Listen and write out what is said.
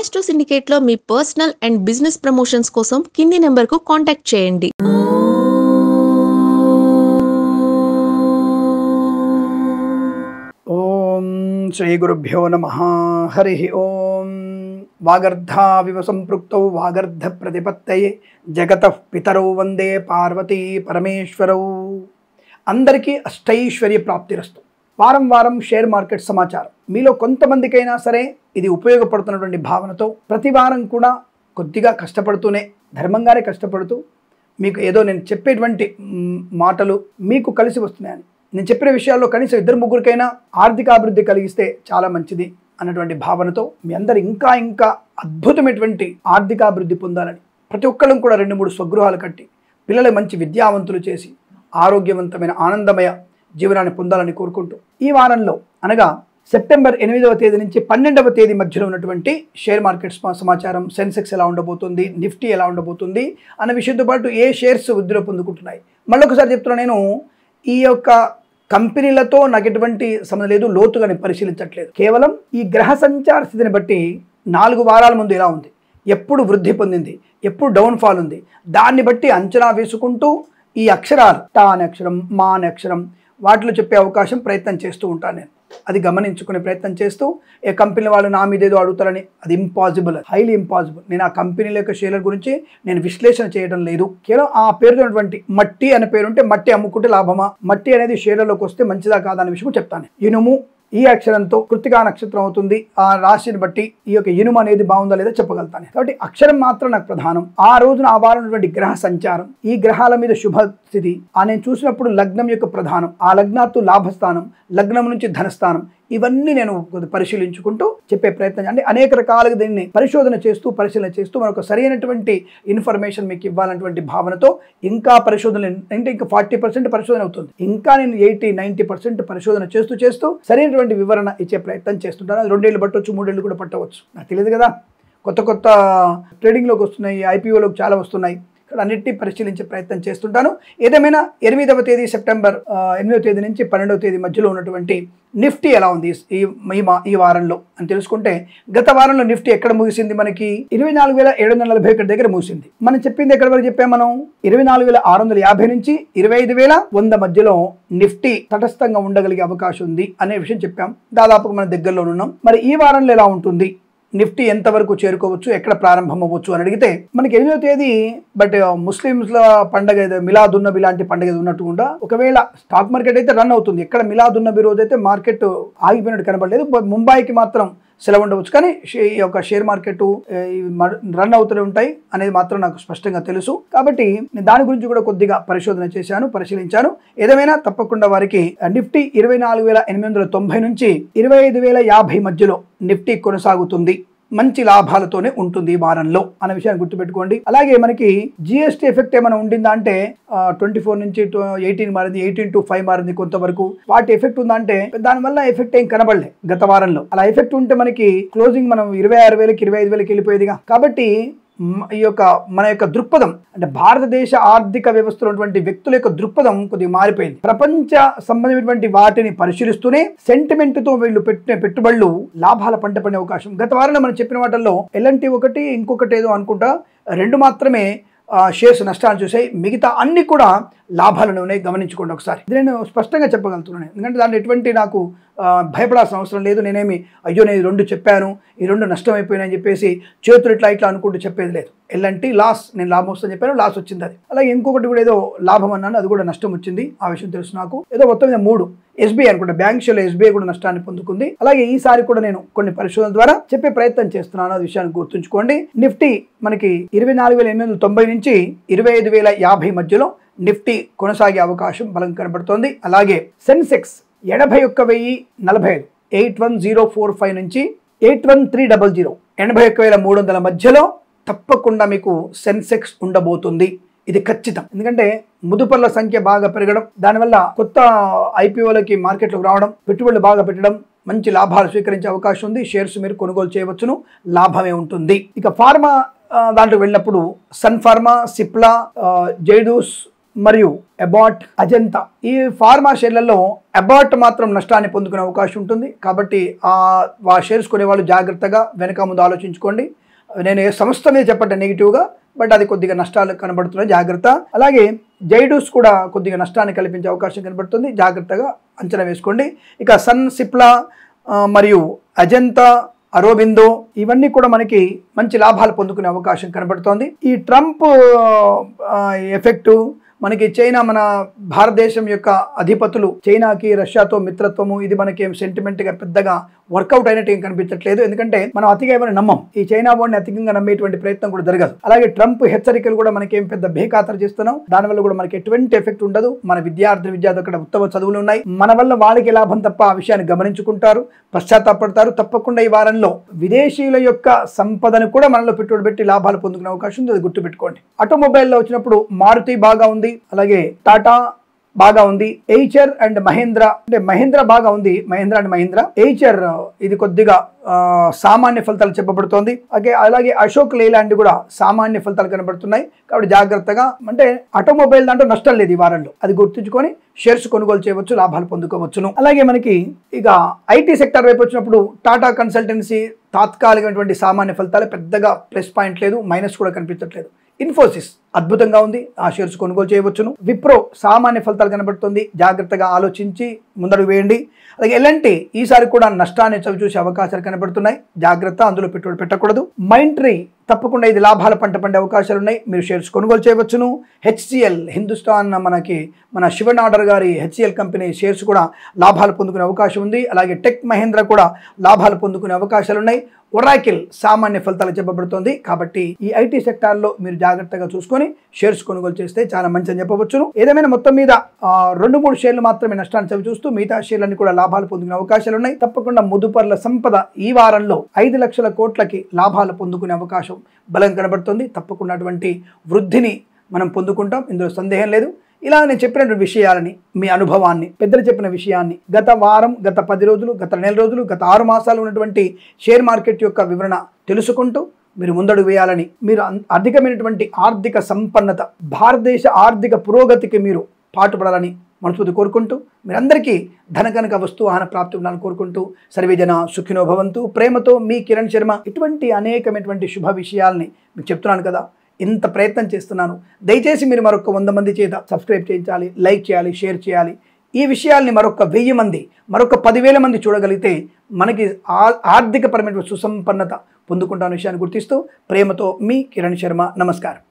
Astro సిండికేట్లో మీ personal and business promotions కోసం కింది నెంబర్కు కాంటాక్ట్ చేయండి. ఓం శ్రీ గురుభ్యో నమః. హరి ఓం. వాగర్ధావివ సంపృక్తౌ వాగర్ధ ప్రతిపత్తయే జగతః పితరౌ వందే పార్వతీ పరమేశ్వరౌ. అందరికీ అష్టైశ్వర్య ప్రాప్తిరస్తు. వారం వారం షేర్ మార్కెట్ సమాచారం మీలో కొంతమందికైనా సరే ఇది ఉపయోగపడుతున్నటువంటి భావనతో ప్రతి వారం కూడా కొద్దిగా కష్టపడుతూనే ధర్మంగానే కష్టపడుతూ మీకు ఏదో నేను చెప్పేటువంటి మాటలు మీకు కలిసి వస్తున్నాయని, నేను చెప్పిన విషయాల్లో కనీసం ఇద్దరు ముగ్గురికైనా ఆర్థికాభివృద్ధి కలిగిస్తే చాలా మంచిది అన్నటువంటి భావనతో మీ అందరు ఇంకా ఇంకా అద్భుతమైనటువంటి ఆర్థికాభివృద్ధి పొందాలని, ప్రతి ఒక్కళ్ళం కూడా 2-3 స్వగృహాలు కట్టి పిల్లలు మంచి విద్యావంతులు చేసి ఆరోగ్యవంతమైన ఆనందమయ జీవనాన్ని పొందాలని కోరుకుంటూ ఈ వారంలో అనగా సెప్టెంబర్ 8వ తేదీ నుంచి 12వ తేదీ మధ్యలో ఉన్నటువంటి షేర్ మార్కెట్ సమాచారం, సెన్సెక్స్ ఎలా ఉండబోతుంది, నిఫ్టీ ఎలా ఉండబోతుంది అన్న విషయంతో పాటు ఏ షేర్స్ వృద్ధిలో పొందుకుంటున్నాయి. మళ్ళొకసారి చెప్తున్నా, నేను ఈ యొక్క కంపెనీలతో నాకు ఎటువంటి సంబంధం లేదు, లోతుగా నేను పరిశీలించట్లేదు. కేవలం ఈ గ్రహ సంచార స్థితిని బట్టి 4 వారాల ముందు ఎలా ఉంది, ఎప్పుడు వృద్ధి పొందింది, ఎప్పుడు డౌన్ఫాల్ ఉంది, దాన్ని బట్టి అంచనా వేసుకుంటూ ఈ అక్షరాలు టా అనే అక్షరం, మా అనే అక్షరం వాటిలో చెప్పే అవకాశం ప్రయత్నం చేస్తూ ఉంటాను. నేను అది గమనించుకునే ప్రయత్నం చేస్తూ ఏ కంపెనీ వాళ్ళు నా మీద ఏదో అడుగుతారని, అది ఇంపాసిబుల్, హైలీ ఇంపాసిబుల్. నేను ఆ కంపెనీల యొక్క షేర్ల గురించి నేను విశ్లేషణ చేయడం లేదు. కేవలం ఆ పేరుతో ఉన్నటువంటి మట్టి అనే పేరు ఉంటే మట్టి అమ్ముకుంటే లాభమా, మట్టి అనేది షేర్లలోకి వస్తే మంచిదా కాదా అనే విషయం చెప్తాను. ఇనుము ఈ అక్షరంతో కృత్తికా నక్షత్రం అవుతుంది. ఆ రాశిని బట్టి ఈ యొక్క ఇనుము అనేది బాగుందా లేదా చెప్పగలుగుతాను. కాబట్టి అక్షరం మాత్రం నాకు ప్రధానం. ఆ రోజున ఆ వారం ఉన్నటువంటి గ్రహ సంచారం, ఈ గ్రహాల మీద శుభస్థితి నేను చూసినప్పుడు లగ్నం యొక్క ప్రధానం, ఆ లగ్నాత్తు లాభస్థానం, లగ్నం నుంచి ధనస్థానం, ఇవన్నీ నేను పరిశీలించుకుంటూ చెప్పే ప్రయత్నం. అంటే అనేక రకాలుగా దీన్ని పరిశోధన చేస్తూ పరిశీలన చేస్తూ మనకు సరైనటువంటి ఇన్ఫర్మేషన్ మీకు ఇవ్వాలన్నటువంటి భావనతో ఇంకా పరిశోధన, అంటే ఇంకా 40% పరిశోధన అవుతుంది. ఇంకా నేను 80-90% పరిశోధన చేస్తూ సరైనటువంటి వివరణ ఇచ్చే ప్రయత్నం చేస్తుంటాను. అది 2 ఏళ్ళు పట్టవచ్చు, 3 ఏళ్ళు కూడా పట్టవచ్చు, నాకు తెలియదు కదా. కొత్త ట్రేడింగ్లోకి వస్తున్నాయి, ఐపీఓలోకి చాలా వస్తున్నాయి. ఇక్కడ అన్నిటినీ పరిశీలించే ప్రయత్నం చేస్తుంటాను. ఏదేమైనా 8వ తేదీ సెప్టెంబర్ 8వ తేదీ నుంచి 12వ తేదీ మధ్యలో ఉన్నటువంటి నిఫ్టీ ఎలా ఉంది ఈ వారంలో అని తెలుసుకుంటే, గత వారంలో నిఫ్టీ ఎక్కడ ముగిసింది, మనకి 24,741 దగ్గర ముగిసింది. మనం చెప్పింది ఎక్కడ వరకు చెప్పాం, మనం 24,650 నుంచి 25,100 మధ్యలో నిఫ్టీ తటస్థంగా ఉండగలిగే అవకాశం ఉంది అనే విషయం చెప్పాం. దాదాపుగా మన దగ్గరలో ఉన్నాం. మరి ఈ వారంలో ఎలా ఉంటుంది, నిఫ్టీ ఎంతవరకు చేరుకోవచ్చు, ఎక్కడ ప్రారంభం అవ్వచ్చు అని అడిగితే, మనకి 8వ తేదీ బట్ ముస్లింల పండగ మిలాదున్నబి లాంటి పండుగ ఉన్నట్టుగా ఒకవేళ స్టాక్ మార్కెట్ అయితే రన్ అవుతుంది. ఎక్కడ మిలాదున్నబి రోజు అయితే మార్కెట్ ఆగిపోయినట్టు కనబడలేదు. ముంబైకి మాత్రం సెలవు ఉండవచ్చు, కానీ ఈ యొక్క షేర్ మార్కెట్ రన్ అవుతూనే ఉంటాయి అనేది మాత్రం నాకు స్పష్టంగా తెలుసు. కాబట్టి నేను దాని గురించి కూడా కొద్దిగా పరిశోధన చేశాను, పరిశీలించాను. ఏదేమైనా తప్పకుండా వారికి నిఫ్టీ 24,890 నుంచి 25,050 మధ్యలో నిఫ్టీ కొనసాగుతుంది, మంచి లాభాలతోనే ఉంటుంది ఈ వారంలో అనే విషయాన్ని గుర్తుపెట్టుకోండి. అలాగే మనకి జిఎస్టీ ఎఫెక్ట్ ఏమైనా ఉండిందా అంటే 24 నుంచి 18 మారింది, 18 to 5 మారింది కొంతవరకు. వాటి ఎఫెక్ట్ ఉందా అంటే దానివల్ల ఎఫెక్ట్ ఏం కనబడలే గత వారంలో. అలా ఎఫెక్ట్ ఉంటే మనకి క్లోజింగ్ మనం 26,000కి 25,000కి వెళ్ళిపోయేదిగా. కాబట్టి ఈ యొక్క మన యొక్క దృక్పథం, అంటే భారతదేశ ఆర్థిక వ్యవస్థలో ఉన్నటువంటి వ్యక్తుల యొక్క దృక్పథం కొద్దిగా మారిపోయింది. ప్రపంచ సంబంధమైనటువంటి వాటిని పరిశీలిస్తూనే సెంటిమెంట్తో వీళ్ళు పెట్టిన పెట్టుబడులు లాభాల పంట పడే అవకాశం. గత వారంలో మనం చెప్పిన వాటిల్లో ఎల్ఎన్టీ ఒకటి, ఇంకొకటి ఏదో అనుకుంటా 2 మాత్రమే షేర్స్ నష్టాలు చూసాయి, మిగతా అన్ని కూడా లాభాలను ఉన్నాయి. గమనించుకోండి ఒకసారి. ఇది నేను స్పష్టంగా చెప్పగలుగుతున్నాను, ఎందుకంటే దాంట్లో ఎటువంటి నాకు భయపడాల్సిన అవసరం లేదు. నేనేమి అయ్యో నేను 2 చెప్పాను, ఈ 2 నష్టం అయిపోయినాయని చెప్పేసి చేతులు ఇట్లా అనుకుంటూ చెప్పేది లేదు. ఎల్ఎన్టీ లాస్, నేను లాభం వస్తుందని చెప్పాను, లాస్ వచ్చింది. అది అలాగే ఇంకొకటి కూడా ఏదో లాభం అన్నాను, అది కూడా నష్టం వచ్చింది. ఆ విషయం తెలుసు నాకు. ఏదో మొత్తం మీద 3 ఎస్బీఐ అనుకుంటా, బ్యాంక్ షేర్లో ఎస్బీఐ కూడా నష్టాన్ని పొందుకుంది. అలాగే ఈసారి కూడా నేను కొన్ని పరిశోధన ద్వారా చెప్పే ప్రయత్నం చేస్తున్నాను, ఆ విషయాన్ని గుర్తుంచుకోండి. నిఫ్టీ మనకి 24,890 నుంచి 25,050 మధ్యలో నిఫ్టీ కొనసాగే అవకాశం బలం కనబడుతోంది. అలాగే సెన్సెక్స్ 81,045 81,045 నుంచి 81,300 81,300 మధ్యలో తప్పకుండా మీకు సెన్సెక్స్ ఉండబోతుంది. ఇది ఖచ్చితం, ఎందుకంటే ముదుపర్ల సంఖ్య బాగా పెరగడం, దానివల్ల కొత్త ఐపీఓలకి మార్కెట్లోకి రావడం, పెట్టుబడులు బాగా పెట్టడం, మంచి లాభాలు స్వీకరించే అవకాశం ఉంది. షేర్స్ మీరు కొనుగోలు చేయవచ్చును, లాభమే ఉంటుంది. ఇక ఫార్మా దాంట్లో వెళ్ళినప్పుడు సన్ ఫార్మా, సిప్లా, జైడూస్, మరియు అబాట్, అజంతా ఈ ఫార్మా షేర్లలో అబాట్ మాత్రం నష్టాన్ని పొందుకునే అవకాశం ఉంటుంది. కాబట్టి ఆ షేర్స్ కొనే వాళ్ళు జాగ్రత్తగా వెనక ముందు ఆలోచించుకోండి. నేను ఏ సంస్థ మీద చెప్పండి నెగిటివ్గా, బట్ అది కొద్దిగా నష్టాలు కనబడుతున్నాయి, జాగ్రత్త. అలాగే జైడూస్ కూడా కొద్దిగా నష్టాన్ని కల్పించే అవకాశం కనబడుతుంది, జాగ్రత్తగా అంచనా వేసుకోండి. ఇక సన్, సిప్లా మరియు అజంతా, అరోబిందో ఇవన్నీ కూడా మనకి మంచి లాభాలు పొందుకునే అవకాశం కనబడుతోంది. ఈ ట్రంప్ ఎఫెక్టు మనకి చైనా, మన భారతదేశం యొక్క అధిపతులు చైనాకి రష్యాతో మిత్రత్వము, ఇది మనకి సెంటిమెంట్గా పెద్దగా వర్కౌట్ అయినట్టు ఏం కనిపించట్లేదు. ఎందుకంటే మనం అతిగా ఏమైనా నమ్మం, ఈ చైనా వాడిని అతిగా నమ్మేటువంటి ప్రయత్నం కూడా జరగదు. అలాగే ట్రంప్ హెచ్చరికలు కూడా మనకేం పెద్ద బేఖాతరు చేస్తున్నాం, దానివల్ల కూడా మనకి ఎటువంటి ఎఫెక్ట్ ఉండదు. మన విద్యార్థులు అక్కడ ఉత్తమ చదువులు ఉన్నాయి, మన వల్ల వాళ్ళకి లాభం తప్ప ఆ విషయాన్ని గమనించుకుంటారు, పశ్చాత్తాపడతారు. తప్పకుండా ఈ వారంలో విదేశీయుల యొక్క సంపదను కూడా మనలో పెట్టుబడి పెట్టి లాభాలు పొందుకునే అవకాశం ఉంది, అది గుర్తుపెట్టుకోండి. ఆటోమొబైల్లో వచ్చినప్పుడు మారుతి బాగా ఉంది, అలాగే టాటా బాగా ఉంది, ఎయిచర్ అండ్ మహేంద్ర, అంటే మహేంద్ర బాగా ఉంది, మహేంద్ర అండ్ మహేంద్ర. ఎయిచర్ ఇది కొద్దిగా సామాన్య ఫలితాలు చెప్పబడుతోంది. అలాగే అశోక్ లేలాండ్ కూడా సామాన్య ఫలితాలు కనబడుతున్నాయి. కాబట్టి జాగ్రత్తగా, అంటే ఆటోమొబైల్ దాంట్లో నష్టం లేదు ఈ వారంలో, అది గుర్తుంచుకొని షేర్స్ కొనుగోలు చేయవచ్చు, లాభాలు పొందుకోవచ్చును. అలాగే మనకి ఇక ఐటీ సెక్టర్ వైపు వచ్చినప్పుడు టాటా కన్సల్టెన్సీ తాత్కాలికమైనటువంటి సామాన్య ఫలితాలు, పెద్దగా ప్లస్ పాయింట్ లేదు, మైనస్ కూడా కనిపించట్లేదు. ఇన్ఫోసిస్ అద్భుతంగా ఉంది, ఆ షేర్స్ కొనుగోలు చేయవచ్చును. విప్రో సామాన్య ఫలితాలు కనబడుతుంది, జాగ్రత్తగా ఆలోచించి ముందడుగు వేయండి. అలాగే ఎల్ఎన్టీ ఈసారి కూడా నష్టాన్ని చవిచూసే అవకాశాలు కనబడుతున్నాయి, జాగ్రత్త, అందులో పెట్టుబడి పెట్టకూడదు. మైంట్రీ తప్పకుండా ఇది లాభాల పంట పండే అవకాశాలు ఉన్నాయి, మీరు షేర్స్ కొనుగోలు చేయవచ్చును. హెచ్సిఎల్ హిందుస్థాన్, మన శివనాడర్ గారి హెచ్సిఎల్ కంపెనీ షేర్స్ కూడా లాభాలు పొందుకునే అవకాశం ఉంది. అలాగే టెక్ మహేంద్ర కూడా లాభాలు పొందుకునే అవకాశాలు ఉన్నాయి. ఒరాకిల్ సామాన్య ఫలితాలు చెప్పబడుతోంది. కాబట్టి ఈ ఐటీ సెక్టార్లో మీరు జాగ్రత్తగా చూసుకొని షేర్స్ కొనుగోలు చేస్తే చాలా మంచి అని చెప్పవచ్చును. ఏదేమైనా మొత్తం మీద 2-3 షేర్లు మాత్రమే నష్టాన్ని చవి చూస్తూ మిగతా షేర్లన్నీ కూడా లాభాలు పొందుకునే అవకాశాలు ఉన్నాయి. తప్పకుండా ముదుపర్ల సంపద ఈ వారంలో 5 లక్షల కోట్లకి లాభాలు పొందుకునే అవకాశం బలం కనబడుతుంది. తప్పకుండా అటువంటి వృద్ధిని మనం పొందుకుంటాం, ఇందులో సందేహం లేదు. ఇలా నేను చెప్పినటువంటి విషయాలని, మీ అనుభవాన్ని, పెద్దలు చెప్పిన విషయాన్ని, గత వారం, గత 10 రోజులు, గత నెల రోజులు, గత 6 మాసాలు ఉన్నటువంటి షేర్ మార్కెట్ యొక్క వివరణ తెలుసుకుంటూ మీరు ముందడుగు వేయాలని, మీరు అధికమైనటువంటి ఆర్థిక సంపన్నత, భారతదేశ ఆర్థిక పురోగతికి మీరు పాటుపడాలని మనస్ఫూర్తి కోరుకుంటూ, మీరందరికీ ధనకనక వస్తు వాహన ప్రాప్తి ఉండాలని కోరుకుంటూ, సర్వేజన సుఖినో భవంతు. ప్రేమతో మీ కిరణ్ శర్మ. ఇటువంటి అనేకమైనటువంటి శుభ విషయాల్ని మీకు చెప్తున్నాను కదా, ఇంత ప్రయత్నం చేస్తున్నాను. దయచేసి మీరు మరొక 100 మంది చేత సబ్స్క్రైబ్ చేయించాలి, లైక్ చేయాలి, షేర్ చేయాలి. ఈ విషయాల్ని మరొక 1000 మంది, మరొక 10,000 మంది చూడగలిగితే మనకి ఆర్థికపరమైన సుసంపన్నత పొందుకుంటాను విషయాన్ని గుర్తిస్తూ, ప్రేమతో మీ కిరణ్ శర్మ. నమస్కారం.